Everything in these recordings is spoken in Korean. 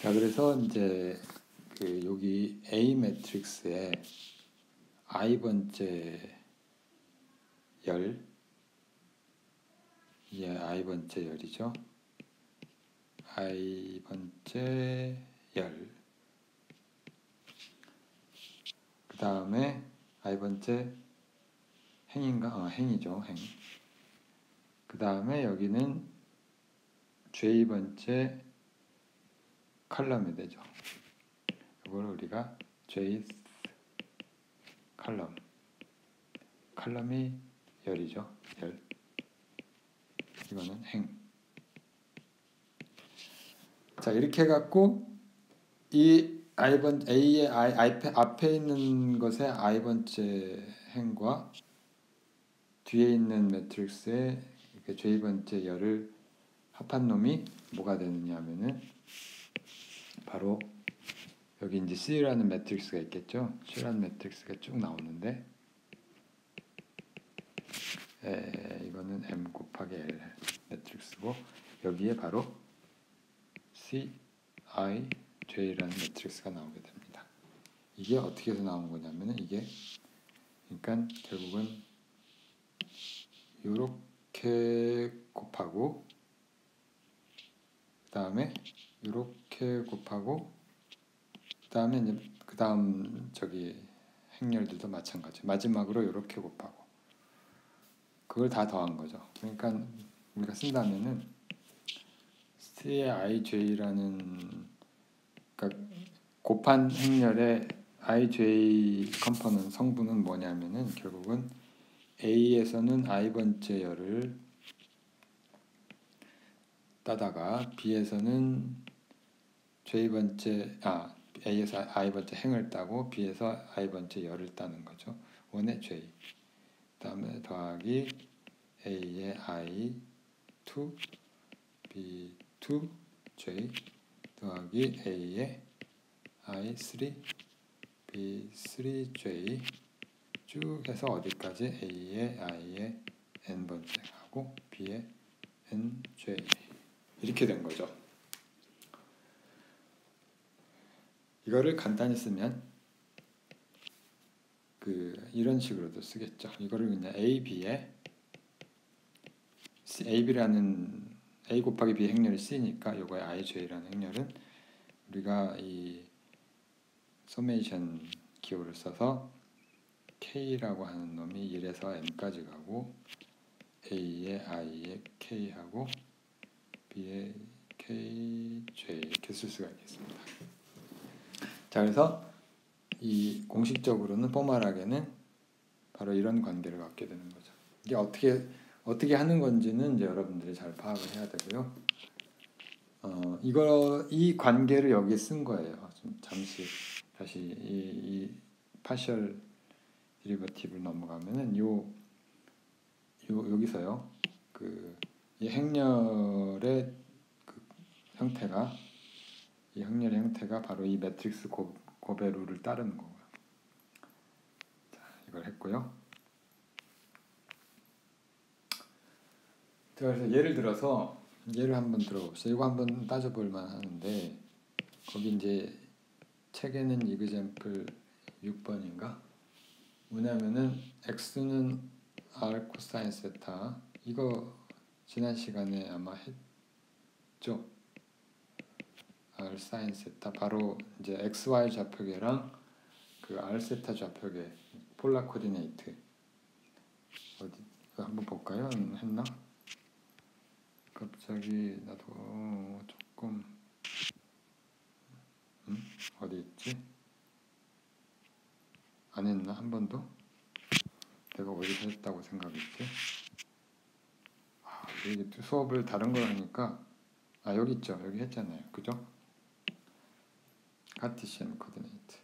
자, 그래서 이제 그 여기 A 매트릭스에 I 번째 열, 이게 I 번째 열이죠. I 번째 열. 그 다음에 I 번째 행인가? 행이죠, 행. 그 다음에 여기는 J 번째 칼럼이 되죠. 이걸 우리가 Jth 칼럼. 칼럼이 열이죠. 열. 이거는 행. 자, 이렇게 해갖고 이 A의 앞에 있는 것의 I 번째 행과 뒤에 있는 매트릭스의 J 번째 열을 합한 놈이 뭐가 되느냐 하면은 바로 여기 이제 C라는 매트릭스가 있겠죠. C라는 매트릭스가 쭉 나오는데 이거는 M 곱하기 L 매트릭스고 여기에 바로 C, I, J라는 매트릭스가 나오게 됩니다. 이게 어떻게 해서 나온 거냐면은 이게 그러니까 결국은 요렇게 곱하고 그 다음에 요렇게 곱하고 그 다음에 이제 그 다음 저기 행렬들도 마찬가지. 마지막으로 요렇게 곱하고 그걸 다 더한 거죠. 그러니까 우리가 쓴다면은 C의 IJ라는 그러니까 곱한 행렬의 IJ 컴포넌트 성분은 뭐냐면은 결국은 A에서는 I 번째 열을 따다가 B에서는 A에서 I 번째 행을 따고 B에서 I 번째 열을 따는 거죠. 원의 J. 그다음에 더하기 A의 I2 B2 J 더하기 A의 I3 B3J 쭉 해서 어디까지 A의 I의 N번째하고 B의 NJ 이렇게 된 거죠. 이거를 간단히 쓰면 이런 식으로도 쓰겠죠. 이거를 그냥 AB라는 A 곱하기 B 행렬이 C니까 요거의 IJ라는 행렬은 우리가 이 서메이션 기호를 써서 K라고 하는 놈이 1에서 N까지 가고 A의 I의 K하고 B의 KJ 이렇게 쓸 수가 있겠습니다. 자, 그래서 이 공식적으로는 포멀하게는 바로 이런 관계를 갖게 되는 거죠. 이게 어떻게 하는 건지는 이제 여러분들이 잘 파악을 해야 되고요. 이 관계를 여기 쓴 거예요. 좀 잠시 다시 이 파셜 디리버티브를 넘어가면은 여기서요. 이 행렬의 형태가 이 행렬의 형태가 바로 이 매트릭스 곱의 룰을 따르는 거고요. 자, 이걸 했고요. 그래서 예를 들어서 예를 한번 들어봅시다. 이거 한번 따져볼 만하는데 거기 이제 책에는 이그젬플 6번인가 뭐냐면은 x는 r 코사인 세타 이거 지난 시간에 아마 했죠. r 사인 세타 바로 이제 xy 좌표계랑 r 세타 좌표계 폴라 코디네이트 어디 한번 볼까요? 했나? 갑자기 나도 조금 어디 있지? 안 했나? 한 번도? 내가 어디서 했다고 생각했지? 이게 수업을 다른 걸 하니까 여기 있죠. 여기 했잖아요. 그죠? 카티시안 코디네이트.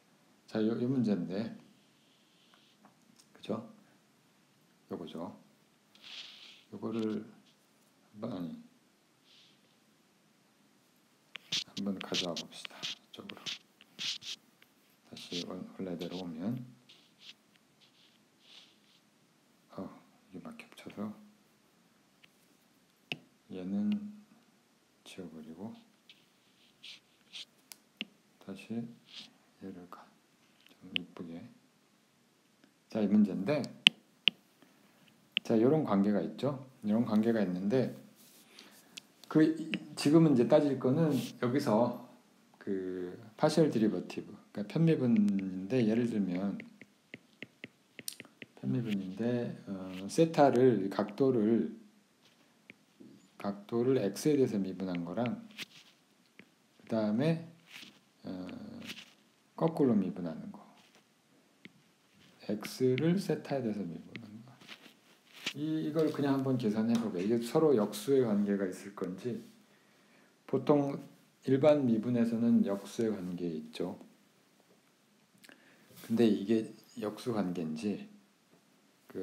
자, 이 문제인데 그죠? 요거죠. 요거를 한번 가져와 봅시다. 이쪽으로. 다시 원래대로 오면 이게 막 겹쳐서 얘는 지워버리고 이렇게 얘를 좀 이쁘게. 자, 이 문제인데, 자, 이런 관계가 있죠. 이런 관계가 있는데, 지금은 이제 따질 거는 여기서 그 파셜 디리버티브, 그러니까 편미분인데, 예를 들면 편미분인데 세타를 각도를 x에 대해서 미분한 거랑 그 다음에 거꾸로 미분하는 거, x를 세타에 대해서 미분하는 거. 이걸 그냥 한번 계산해 보게. 이게 서로 역수의 관계가 있을 건지. 보통 일반 미분에서는 역수의 관계 있죠. 근데 이게 역수 관계인지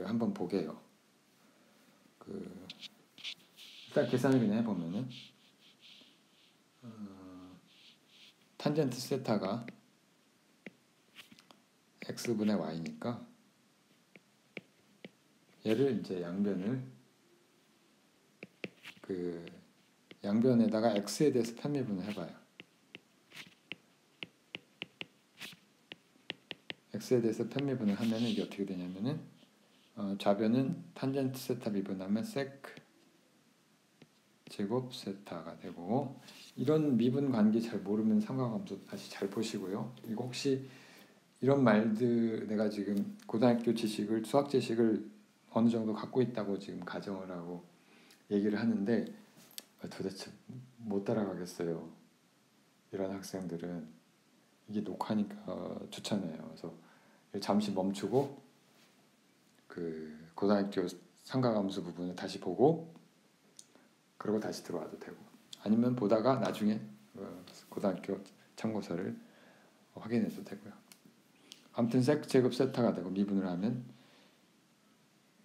한번 보게요. 일단 계산을 그냥 해보면은 탄젠트 세타가 x분의 y니까 얘를 이제 양변에다가 x에 대해서 편미분을 해봐요. x에 대해서 편미분을 하면은 이게 어떻게 되냐면은 좌변은 탄젠트 세타 미분하면 세크 제곱 세타가 되고, 이런 미분 관계 잘 모르면 삼각함수 다시 잘 보시고요. 이거 혹시 이런 말들 내가 지금 고등학교 지식을 수학 지식을 어느 정도 갖고 있다고 지금 가정을 하고 얘기를 하는데 도대체 못 따라가겠어요. 이런 학생들은 이게 녹화니까 좋잖아요. 그래서 잠시 멈추고 고등학교 삼각함수 부분을 다시 보고 그리고 다시 들어와도 되고, 아니면 보다가 나중에 고등학교 참고서를 확인해도 되고요. 아무튼 세크 제곱 세타가 되고 미분을 하면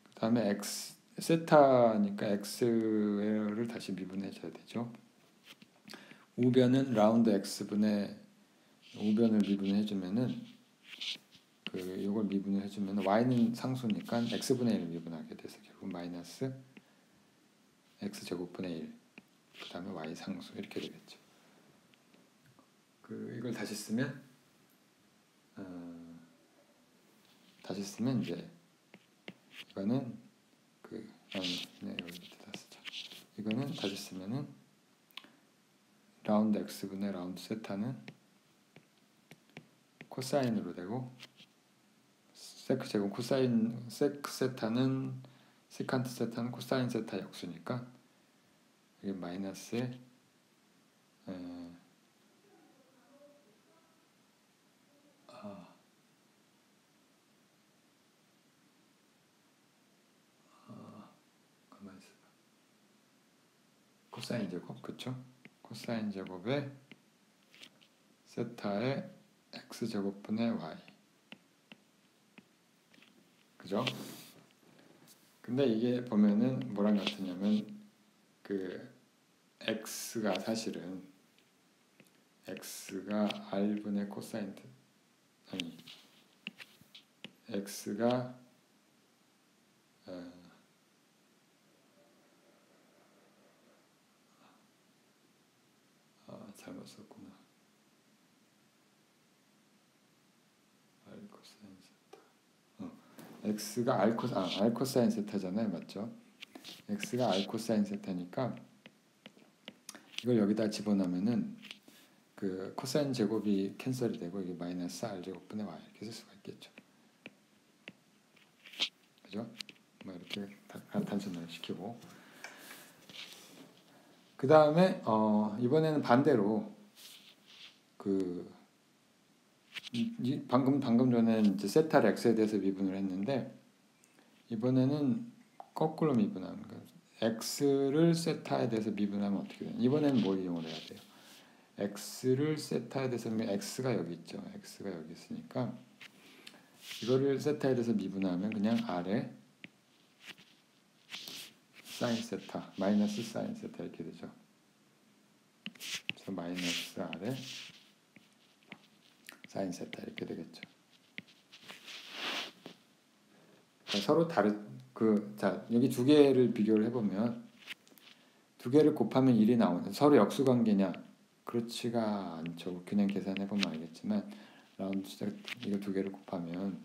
그 다음에 x 세타니까 x를 다시 미분해 줘야 되죠. 우변은 라운드 x분의 우변을 미분해 주면은 이걸 미분을 해주면 y는 상수니까 x분의 1을 미분하게 돼서 결국 마이너스 x제곱분의 1, 그 다음에 y 상수 이렇게 되겠죠. 이걸 다시 쓰면 이제 이거는 여기 밑에다 쓰자. 이거는 다시 쓰면은 라운드 x분의 라운드 세타는 코사인으로 되고, 세크 제곱 코사인 세크 세타는 세칸트 세타는 코사인 세타 역수니까 이게 마이너스에 가만히 있어봐. 코사인 제곱, 그쵸? 코사인 제곱에 세타의 x 제곱분의 y, 그죠? 근데 이게 보면은 뭐랑 같으냐면 x가 사실은 x가 r분의 코사인 아니 x가 잘못 썼구나. r 코사인 세타. x가 r 코사인 세타잖아요, 맞죠? x가 r 코사인 세타니까 이걸 여기다 집어넣으면은 코사인 제곱이 캔슬이 되고 이게 마이너스 r 제곱분의 y 이렇게 쓸 수가 있겠죠. 그죠? 뭐 이렇게 단순화를 시키고, 그 다음에 이번에는 반대로 방금 전에 이제 세타를 x에 대해서 미분을 했는데 이번에는 거꾸로 미분하는 거예요. x를 세타에 대해서 미분하면 어떻게 되냐? 이번에는 뭘 이용을 해야 돼요? x를 세타에 대해서 x가 여기 있죠. x가 여기 있으니까 이거를 세타에 대해서 미분하면 그냥 r에 사인 세타 마이너스 사인 세타 이렇게 되죠. 그래서 마이너스 r에 사인 세타 이렇게 되겠죠. 서로 자, 여기 두 개를 비교를 해보면 두 개를 곱하면 1이 나오는, 서로 역수관계냐 그렇지가 않죠. 그냥 계산해 보면 알겠지만 라운드 숫자 이거 두 개를 곱하면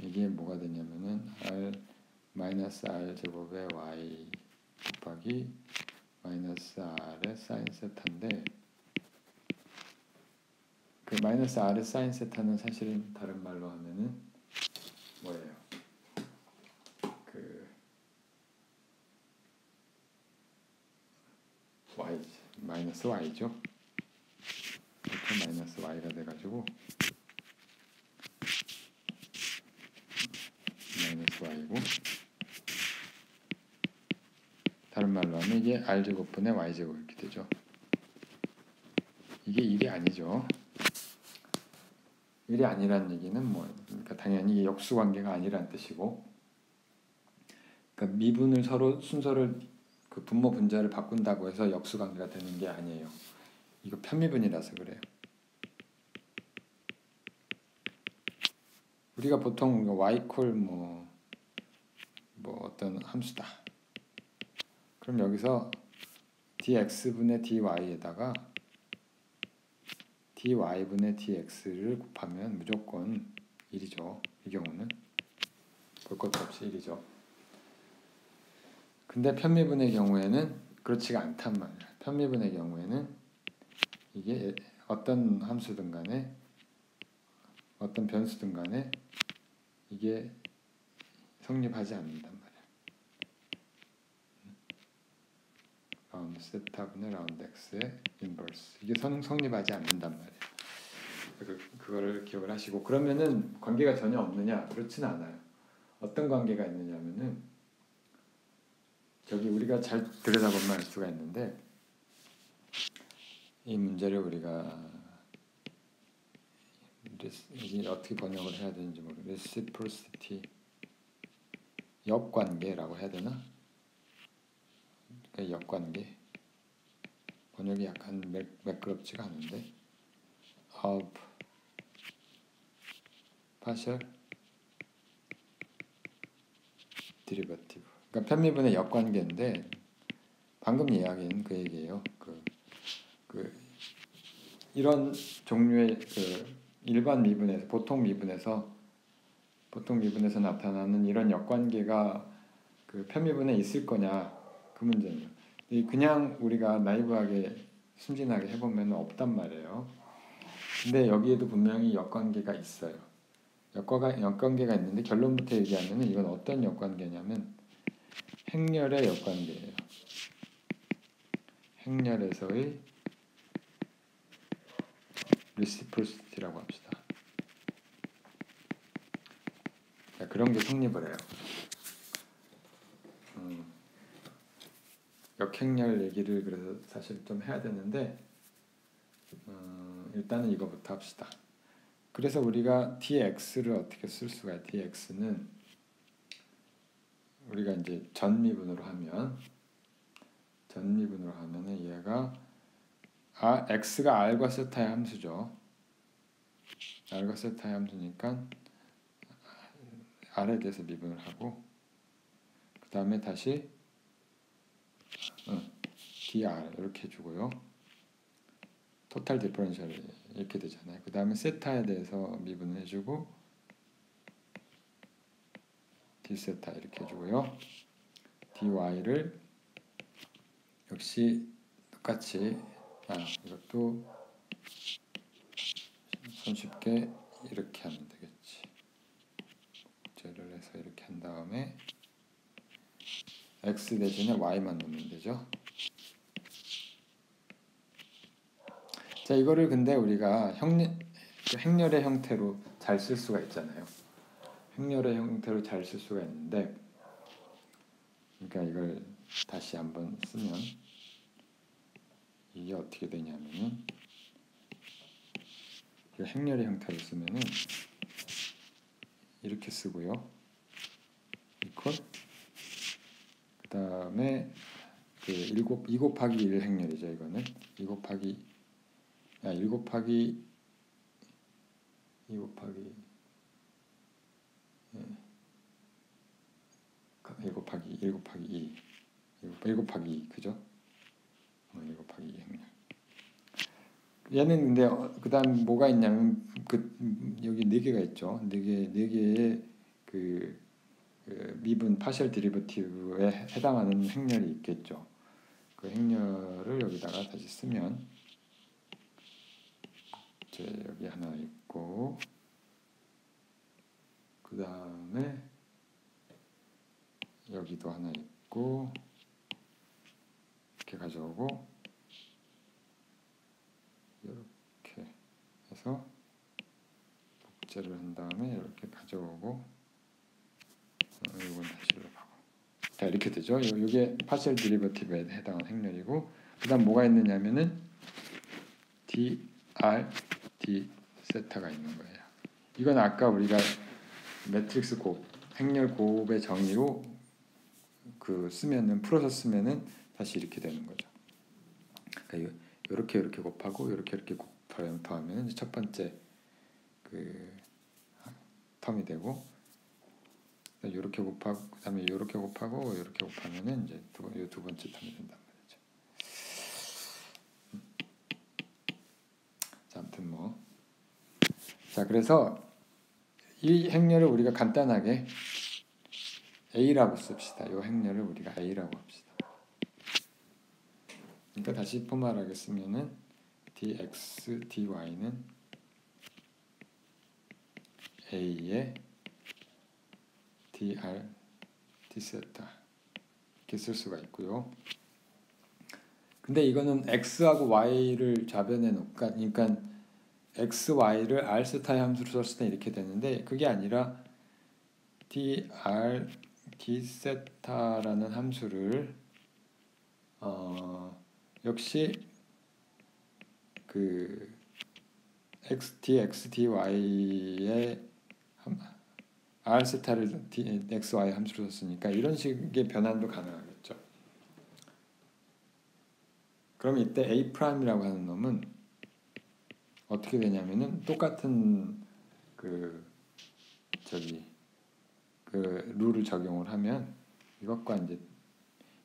이게 뭐가 되냐면은 r 마이너스 r 제곱의 y 곱하기 마이너스 r의 사인 세타인데, 그 마이너스 r의 사인 세타는 사실은 다른 말로 하면은 뭐예요? 그 y 마이너스 y죠. 이렇게 마이너스 y가 돼가지고 마이너스 y고, 다른 말로 하면 이게 r 제곱분의 y 제곱 이렇게 되죠. 이게 1이 아니죠. 1이 아니란 얘기는 뭐, 그러니까 당연히 이게 역수 관계가 아니란 뜻이고, 그러니까 미분을 서로 순서를 그 분모 분자를 바꾼다고 해서 역수 관계가 되는 게 아니에요. 이거 편미분이라서 그래요. 우리가 보통 y 콜 뭐 어떤 함수다. 그럼 여기서 dx분의 dy에다가 dy분의 dx를 곱하면 무조건 1이죠. 이 경우는 볼 것도 없이 1이죠. 근데 편미분의 경우에는 그렇지가 않단 말이야. 편미분의 경우에는 이게 어떤 함수든 간에 어떤 변수든 간에 이게 성립하지 않는단 말이야. 라운드 세타분의 라운드 x의 인버스, 이게 성립하지 않는단 말이야. 그거를 기억을 하시고, 그러면은 관계가 전혀 없느냐? 그렇지는 않아요. 어떤 관계가 있느냐면은 저기 우리가 잘 들여다보면 알 수가 있는데, 이 문제를 우리가 이게 어떻게 번역을 해야 되는지 모르겠어요. reciprocity, 역관계라고 해야 되나? 그러니까 역관계, 번역이 약간 매끄럽지가 않은데, of partial derivative, 그러니까 편미분의 역관계인데, 방금 이야기한 그 얘기예요. 이런 종류의 일반 미분에서 보통 미분에서 나타나는 이런 역관계가 그 편미분에 있을 거냐, 그 문제예요. 그냥 우리가 나이브하게 순진하게 해보면 없단 말이에요. 근데 여기에도 분명히 역관계가 있어요. 역관계가 있는데 결론부터 얘기하면 이건 어떤 역관계냐면 행렬의 역관계예요. 행렬에서의 reciprocity라고 합시다. 그런 게 성립을 해요. 역행렬 얘기를 그래서 사실 좀 해야 되는데, 일단은 이거부터 합시다. 그래서 우리가 dx를 어떻게 쓸 수가 있어요? dx는 우리가 이제 전미분으로 하면은 얘가 x가 r과 세타의 함수죠. r과 세타의 함수니까 r에 대해서 미분을 하고, 그 다음에 다시 dr 이렇게 해주고요. 토탈 디퍼런셜 이렇게 되잖아요. 그 다음에 세타에 대해서 미분을 해주고 d세타 이렇게 해주고요. dy를 역시 똑같이 이것도 손쉽게 이렇게 하면 되겠지. 제를 해서 이렇게 한 다음에 x 대신에 y만 넣으면 되죠. 자, 이거를 근데 우리가 행렬의 형태로 잘 쓸 수가 있잖아요. 행렬의 형태로 잘 쓸 수가 있는데, 그러니까 이걸 다시 한번 쓰면 이게 어떻게 되냐면은, 행렬의 형태로 쓰면은 이렇게 쓰고요. 이퀄, 그 다음에 2 곱하기 1 행렬이죠. 이거는 2 곱하기 1 곱하기 2 곱하기 1 곱하기 1 곱하기 2 1 곱하기 2, 그죠? 1 곱하기 2 행렬. 얘는 근데 그다음 뭐가 있냐면 여기 4개가 있죠. 4개의 그 미분 파셜 데리버티브에 해당하는 행렬이 있겠죠. 그 행렬을 여기다가 다시 쓰면 이제 여기 하나 있고 그 다음에 여기도 하나 있고 이렇게 가져오고 이렇게 해서 복제를 한 다음에 이렇게 가져오고 이건 다시 이렇게 하고 자 이렇게 되죠. 이게 파셜 데리버티브에 해당하는 행렬이고 그 다음 뭐가 있느냐면은 dr d 세타가 있는 거예요. 이건 아까 우리가 매트릭스 곱 행렬 곱의 정의로 쓰면은 풀어서 쓰면은 다시 이렇게 되는 거죠. 그러니까 이렇게 곱하고 이렇게 더하면 첫 번째 그 텀이 되고 이렇게 곱하고 그다음에 이렇게 곱하고 이렇게 곱하면은 이제 두 번째 텀이 된단 말이죠. 자, 아무튼 자 그래서 이 행렬을 우리가 간단하게 A라고 씁시다. 이 행렬을 우리가 A라고 합시다. 그러니까 다시 포멀하게 쓰면은 dx, dy는 A의 dr, d세타 이렇게 쓸 수가 있고요. 근데 이거는 x하고 y를 좌변에 놓을까? 그러니까 x, y를 r 세타의 함수로 썼을 때 이렇게 되는데 그게 아니라 dr, d세타라는 함수를 역시 그 dx, dy의 r 세타를 x, y 함수로 썼으니까 이런 식의 변환도 가능하겠죠. 그럼 이때 A'이라고 하는 놈은 어떻게 되냐면은 똑같은 룰을 적용을 하면 이것과 이제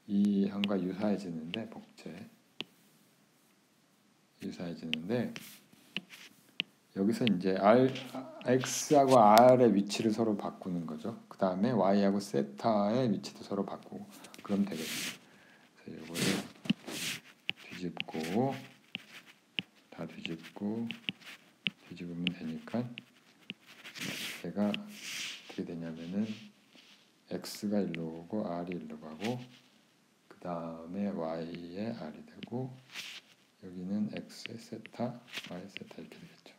이 항과 유사해지는데 유사해지는데 여기서 이제 x하고 r의 위치를 서로 바꾸는 거죠. 그 다음에 y하고 세타의 위치도 서로 바꾸고 그럼 되겠죠. 그래서 이거를 뒤집고 다 뒤집으면 되니까 얘가 어떻게 되냐면은 x가 일로 오고 r이 일로 가고 그 다음에 y의 r이 되고 여기는 x의 세타, y의 세타 이렇게 되겠죠.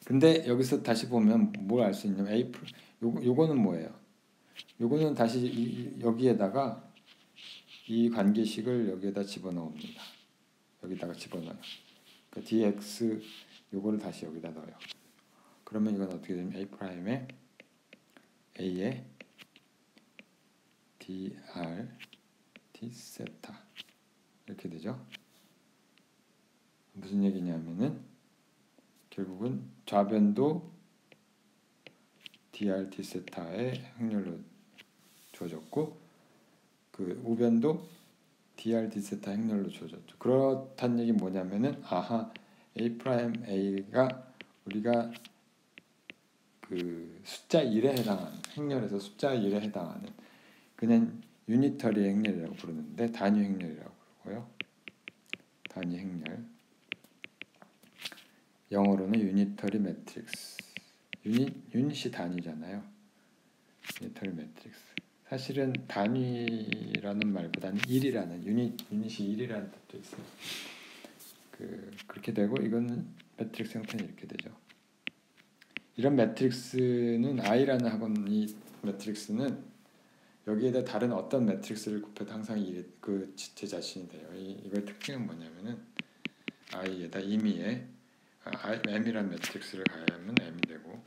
근데 여기서 다시 보면 뭘 알 수 있냐면 요거는 뭐예요? 요거는 다시 여기에다가 이 관계식을 여기에다 집어넣습니다. 여기다가 집어넣어요. 그러니까 dx 요거를 다시 여기다 넣어요. 그러면 이건 어떻게 되면 A'의 dr d 세타 이렇게 되죠. 무슨 얘기냐면은 결국은 좌변도 dr d 세타의 행렬로 주어졌고 그 우변도 dr d 세타 행렬로 주어졌죠. 그렇다는 얘기 뭐냐면은 A'가 우리가 그 숫자 1에 해당하는 행렬에서 숫자 1에 해당하는 그냥 유니터리 행렬이라고 부르는데 단위 행렬이라고 부르고요. 단위 행렬 영어로는 유니터리 매트릭스 유닛이 단위잖아요. 유니터리 매트릭스 사실은 단위라는 말보다는 1이라는 유닛이 1이라는 뜻도 있어요. 그렇게 되고 이건 매트릭스 형태는 이렇게 되죠. 이런 매트릭스는 I라는 학원 매트릭스는 여기에다 다른 어떤 매트릭스를 곱해도 항상 제 자신이 돼요. 이거의 특징은 뭐냐면은 I에다 임의에 M이라는 매트릭스를 가하면 M이 되고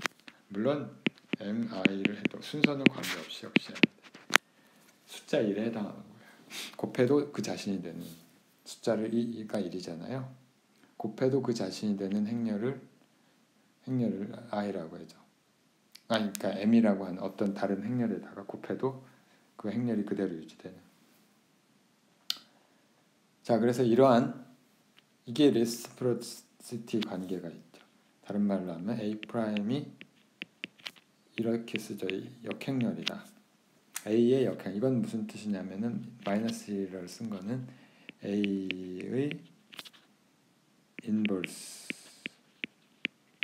물론 MI를 해도 순서는 관계없이 역시 숫자 1에 해당하는 거예요. 곱해도 그 자신이 되는 숫자를 2가 1이잖아요. 곱해도 그 자신이 되는 행렬을 I라고 하죠. 그러니까 M이라고 하는 어떤 다른 행렬에다가 곱해도 그 행렬이 그대로 유지되는 자, 그래서 이러한 이게 레시프로시티 관계가 있죠. 다른 말로 하면 A 프라임이 이렇게 쓰죠. 역행렬이다. A의 역행. 이건 무슨 뜻이냐면은 마이너스 1을 쓴 거는 A의 인버스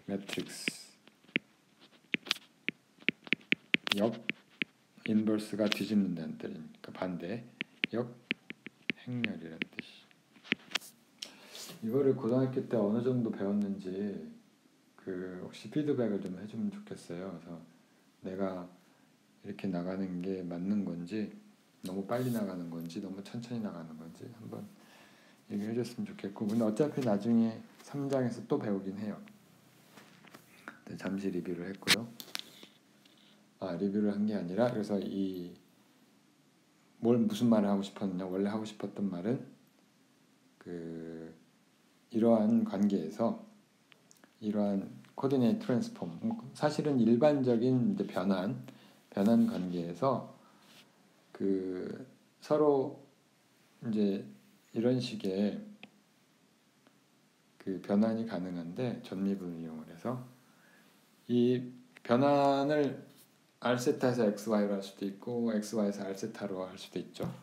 매트릭스 역 인버스가 뒤집는다는 뜻이니까 반대 역행렬이라는 뜻이. 이거를 고등학교 때 어느 정도 배웠는지 혹시 피드백을 좀 해주면 좋겠어요. 그래서 내가 이렇게 나가는 게 맞는 건지, 너무 빨리 나가는 건지, 너무 천천히 나가는 건지 한번 얘기해 줬으면 좋겠고, 근데 어차피 나중에 3장에서 또 배우긴 해요. 잠시 리뷰를 했고요. 리뷰를 한 게 아니라, 그래서 무슨 말을 하고 싶었느냐, 원래 하고 싶었던 말은 이러한 관계에서 이러한 코디네이트 트랜스폼, 사실은 일반적인 이제 변환 관계에서 서로 이제 이런 식의 변환이 가능한데, 전미분을 이용을 해서 이 변환을 R세타에서 XY로 할 수도 있고 XY에서 R세타로 할 수도 있죠.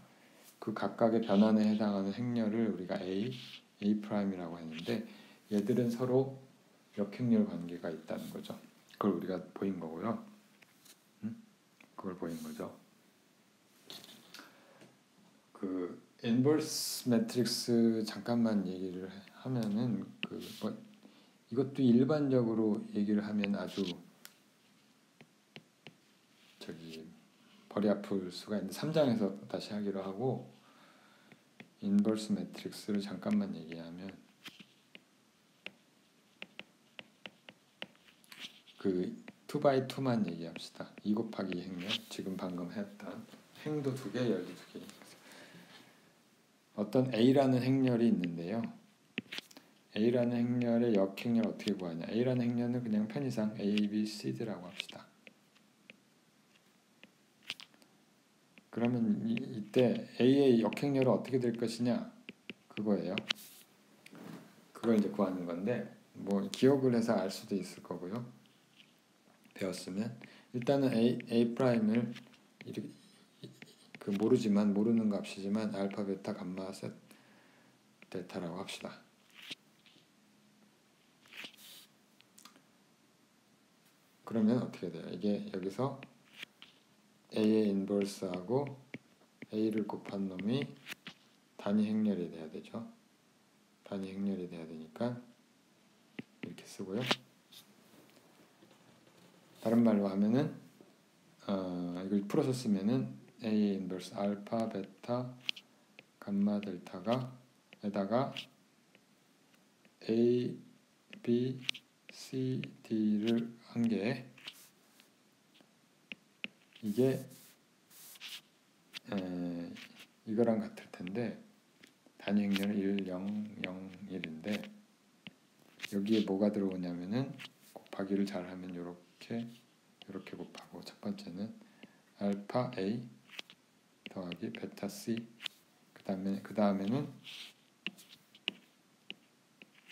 그 각각의 변환에 해당하는 행렬을 우리가 A 프라임이라고 했는데, 얘들은 서로 역행렬 관계가 있다는 거죠. 그걸 우리가 보인 거고요. 그걸 보인 거죠. 인버스 매트릭스 잠깐만 얘기를 하면은 이것도 일반적으로 얘기를 하면 아주 벌이 아플 수가 있는데 3장에서 다시 하기로 하고, 인버스 매트릭스를 잠깐만 얘기하면 2x2만 얘기합시다. 2 곱하기 행렬, 지금 방금 했던 행도 2개, 열도 2개. 어떤 A라는 행렬이 있는데요. A라는 행렬의 역행렬 어떻게 구하냐. A라는 행렬은 그냥 편의상 A, B, C, D라고 합시다. 그러면 이때 A의 역행렬은 어떻게 될 것이냐, 그거예요. 그걸 이제 구하는 건데, 기억을 해서 알 수도 있을 거고요. 배웠으면 일단은 A 프라임을 모르지만, 모르는 값이지만 알파, 베타, 감마, 셋, 델타라고 합시다. 그러면 어떻게 돼요? 이게 여기서 A의 인버스하고 A를 곱한 놈이 단위 행렬이 돼야 되죠. 단위 행렬이 돼야 되니까 이렇게 쓰고요. 다른 말로 하면은 이걸 풀어서 쓰면은 A 인버스 알파, 베타, 감마, 델타가 에다가 A, B, C, D를 한 게, 이게 이거랑 같을 텐데 단위 행렬은 1, 0, 0, 1인데 여기에 뭐가 들어오냐면은 곱하기를 잘 하면 이렇게 곱하고, 첫 번째는 알파 A 더하기 베타 C, 그 다음에는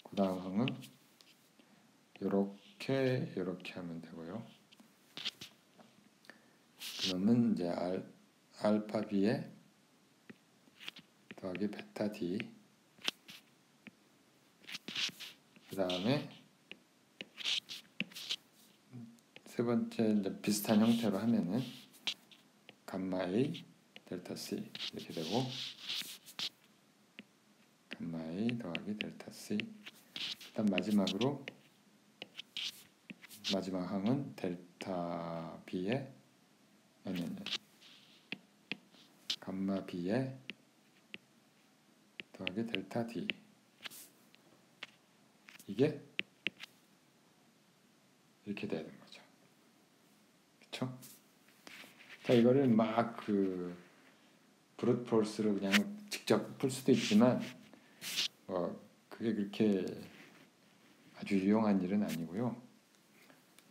그 다음 항은 이렇게 하면 되고요. 그러면 이제 알파 B에 더하기 베타 D, 그 다음에 세 번째 이제 비슷한 형태로 하면은 감마 A 델타 C 이렇게 되고, 감마 A 더하기 델타 C, 일단 마지막 항은 델타 B에 감마 B에 더하기 델타 D, 이게 이렇게 돼야 되는 거죠. 그쵸? 자, 이거를 막 브루트 포스로 그냥 직접 풀 수도 있지만 그게 그렇게 아주 유용한 일은 아니고요.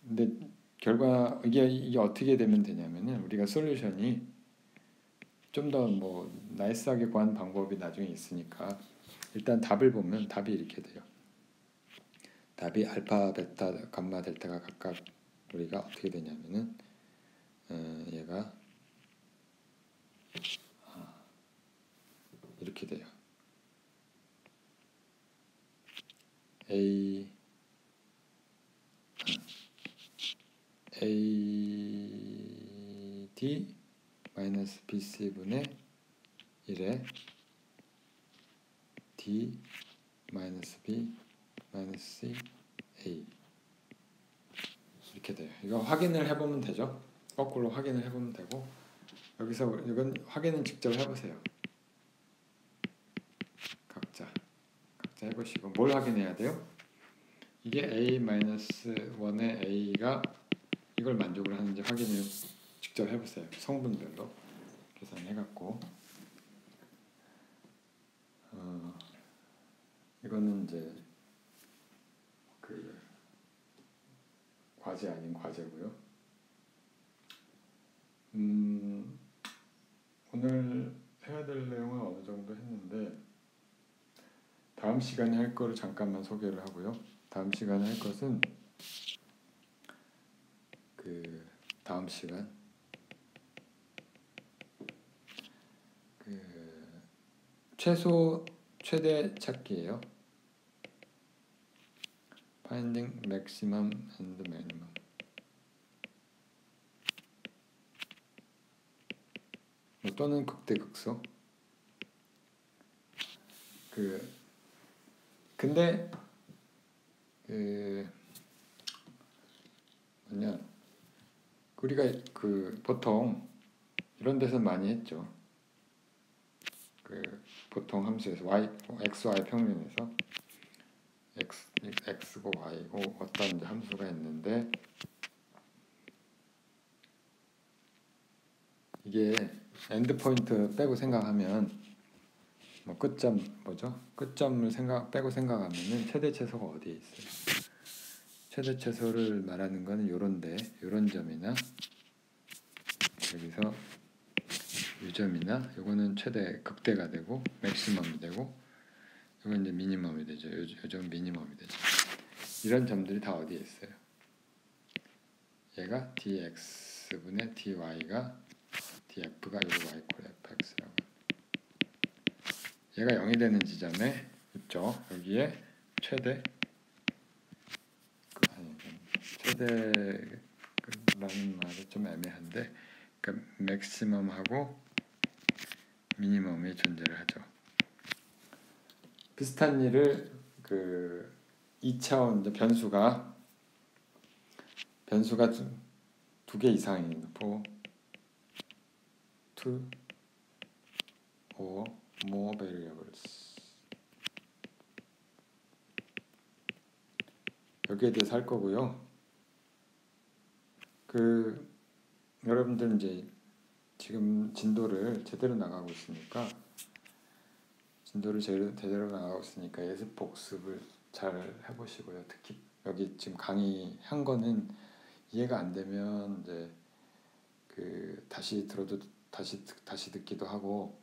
근데 결과 이게 어떻게 되면 되냐면은, 우리가 솔루션이 좀 더 뭐 나이스하게 구하는 방법이 나중에 있으니까 일단 답을 보면 답이 이렇게 돼요. 답이 알파, 베타, 감마, 델타가 각각 우리가 어떻게 되냐면은 얘가 이렇게 돼요. A D 마이너스 BC분의 1에 D 마이너스 B 마이너스 C A 이렇게 돼요. 이거 확인을 해보면 되죠. 거꾸로 확인을 해보면 되고 여기서 이건 확인은 직접 해보세요. 각자 해보시고 뭘 확인해야 돼요? 이게 A-1의 A가 이걸 만족을 하는지 확인을 직접 해보세요. 성분별로 계산해갖고 이거는 이제 그 과제 아닌 과제고요. 오늘 해야 될 내용은 어느 정도 했는데 다음 시간에 할 거를 잠깐만 소개를 하고요. 다음 시간에 할 것은 그 다음 시간 그 최소 최대 찾기예요. Finding maximum and minimum. 또는 극대극소. 근데 뭐냐 우리가 보통 이런 데서 많이 했죠. 보통 함수에서 x, y 평면에서 x고 y고 어떤 이제 함수가 있는데 이게 엔드 포인트 빼고 생각하면 뭐 끝점 뭐죠? 끝점을 빼고 생각하면은 최대 최소가 어디에 있어요? 최대 최소를 말하는 거는 요런데 요런 점이나 여기서 이 점이나 요거는 최대 극대가 되고 맥시멈이 되고 이건 이제 미니멈이 되죠. 요 점 미니멈이 되죠. 이런 점들이 다 어디에 있어요? 얘가 dx분의 dy가 df가 이거 y 콜 fx라고. 얘가 0이 되는 지점에 있죠. 여기에 최대라는 말이 좀 애매한데 그러니까 맥시멈하고 미니멈이 존재를 하죠. 비슷한 일을 2차원 변수가 두 개 이상인 for 2 or more variables 여기에 대해서 할 거고요. 여러분들 이제 지금 진도를 제대로 나가고 있으니까 예습 복습을 잘 해보시고요. 특히 여기 지금 강의한 거는 이해가 안 되면 이제 다시 들어도 다시 듣기도 하고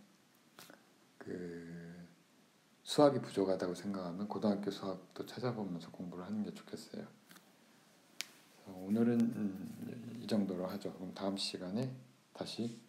수학이 부족하다고 생각하면 고등학교 수학도 찾아보면서 공부를 하는 게 좋겠어요. 오늘은 이 정도로 하죠. 그럼 다음 시간에 다시